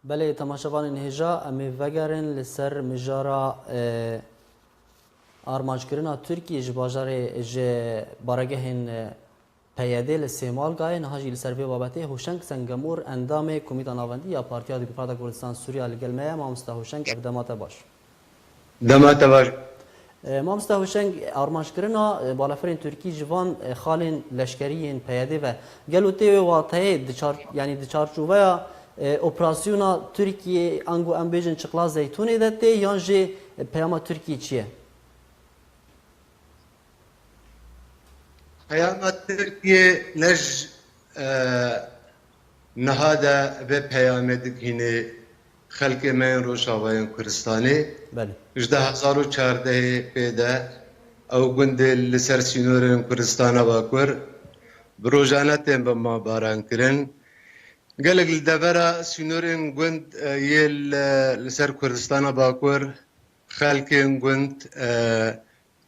بله تماشاوان هجا امی وگرن لسر مجارا آرمانجکرنا ترکیه جباجار ج بارگهن پیاده لسیمال گاین هاجی لسر وی بابته هوشنگ سنگمور اندام کمیته ناوندی یا پارتیا دموکرات کردستان سوریه لگلمه مامستا هوشنگ اقدامات باش دمات باش مامستا هوشنگ آرمانجکرنا بالافرین ترکی جوان خالن لشکریین پیاده و گلوته واقعی دچار یعنی دچارچوبه اپراسیونا ترکیه انگو امبیجن چقلا زیتونه دته یانجی پیاما ترکیه چیه؟ پیام ترکیه نج نهاده به پیام دکینه خلق من روشاوین کردستانی بله 14 پیدا او گند لسر سینورن کردستان باکور بروجانه تیم به ما باران کرن قالك الدبرة سينورين قنت يل لسر كردستان باكور خالكين قنت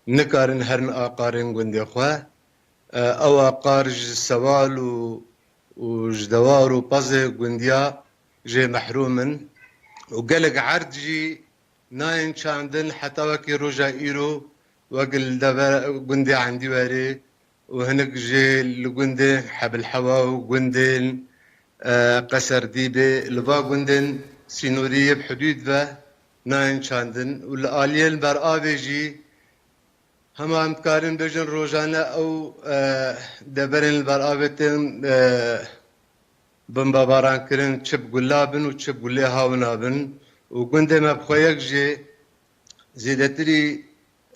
نكارن هرن آقارن قنت يخوا او آقار سوال وجدوار وبازي قنديا جي محرومن وقالك عرجي ناين شاندن حتى وكي رجا ايرو وقل دبرة قندي عندي واري وهنك جي لقندي حبل حوا وقندين قصر ديبي لبا قندن سينورية بحدود و ناين شاندن والآليين بر آبيجي هما امتكارن بجن روجانا او دبرن بر آبتن بمباران كرن چب قلابن و چب قلي هاونابن وقند ما بخويك جي زيدتري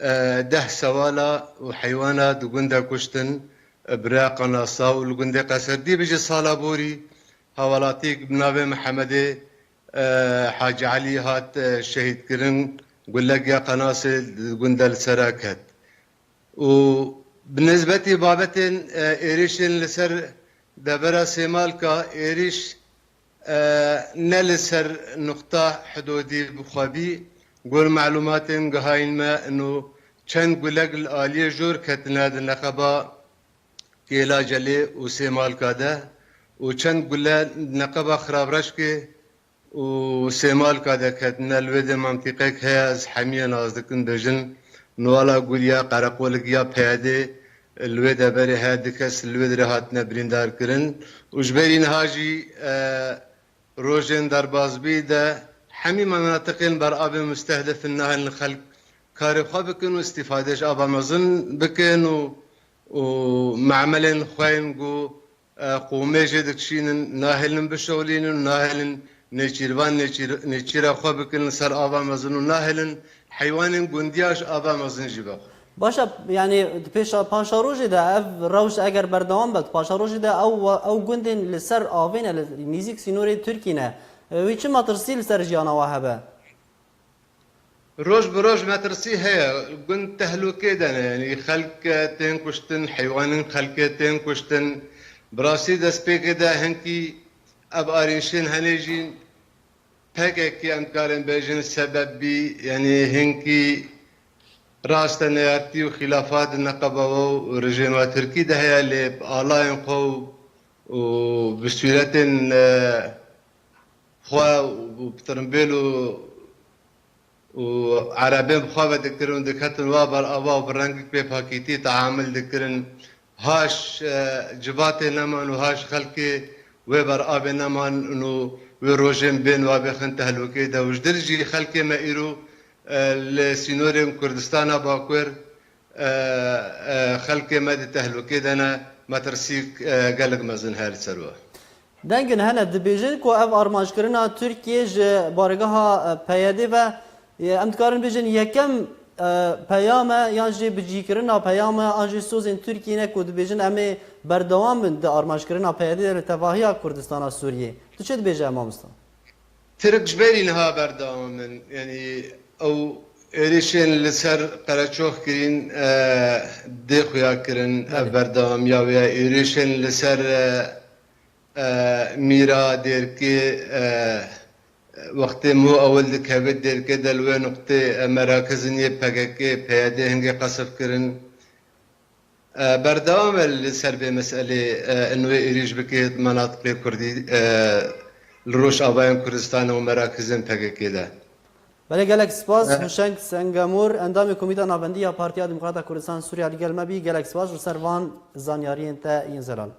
10 سوالا وحيوانات وقندا كشتن برا قناصا والقندا قصر دي بيجي صالابوري هوالاتيك بنابي محمد حاج علي هات شهيد كرن قل لك يا قناصل قندا السراكت وبالنسبة بابتن إيريشن لسر دبرا سيمالكا إيريش نلسر نقطة حدودي بخابي قول معلوماتن قهاين ما انه چند قلق الآلية جور كتناد النقبة كيلا جلي وسيمالكا ده وچند قلق نقبة خراب رشكي وسيمالكا ده كتنا الويد منطقة هيا از حمية نازدكن بجن نوالا قوليا قرقولك يا بيادي الويد بري هادكس الويد رهاتنا بريندار كرن وجبرين هاجي روجين دربازبي ده حمي مناطقين بر آب مستهدف النهل الخلق كاري خوا بكن واستفادهش آبا مظن بكن ومعملين خوين قو قومي جدك شين ناهلن بشولين ناهلن نيشيروان نيشيرا خوا بكن سر آبا مظن ناهلن حيوان قندياش آبا مظن جيبا باشا يعني پیش پاشا روزی ده اف روش اگر بردوام بد پاشا روزی ده او گندن لسر آوین نزیک سینوری ترکی نه وی چه ماترسی لسر جیانا وهبه روج بروج ما ترسي هي قنت تهلوكي دنا يعني خلق تين كشتن حيوان خلق تين كشتن براسي دس بيك دا هنكي اب ارينشين هنيجين هيك امكارن بيجن السبب بي يعني هنكي راست نيارتي وخلافات النقبة ورجيم تركي ده هي اللي بآلاين قو وبسورة خوا وبترمبيلو وعربين بخوا ذكرون دكتن وابر أبا وبرنجك بفاكيتي تعامل ذكرن هاش جباتي نمان وهاش خلقي وبر أبي نمان إنه وروجين بين وابخن تهلوكي ده وجدرجي خلقي ما إيرو لسينوريم كردستان باكور خلقي ما دي تهلوكي ده أنا ما ترسيك قلق مزن هاي السروة دنگن هنه دبیجن کو اف آرمانج کرنا ترکیه ج بارگاه پیاده و امتکارن بیجن یکم پیام یا جی بجی کرنا پیام آنجی سوزن ترکیه نه کود بیجن امی بردوام د آرمانج کرنا پیاده در تفاهی کردستان سوریه تو چه بیجه امامستا ترك جبالي نها بردام من يعني او ريشين لسر قرچوخ كرين ديخو يا كرن بردام يا ويا ريشين لسر ميرا ديركي وقت مو اول دكابت ديركي دلوي نقطة مراكز نيه بحكي بيادي هنجي قصف كرن بردام لسر بمسألة انه يريج بكي مناطق كردي لروش آبایان کردستان و مراکزن PKK'de. بله گلک سپاس هوشنگ سنگامور اندام کمیته ناوندی یا پارتیا دموکراتا کردستان سوریه لگل مبی گلک سپاس رو سروان زانیاری انت این زلال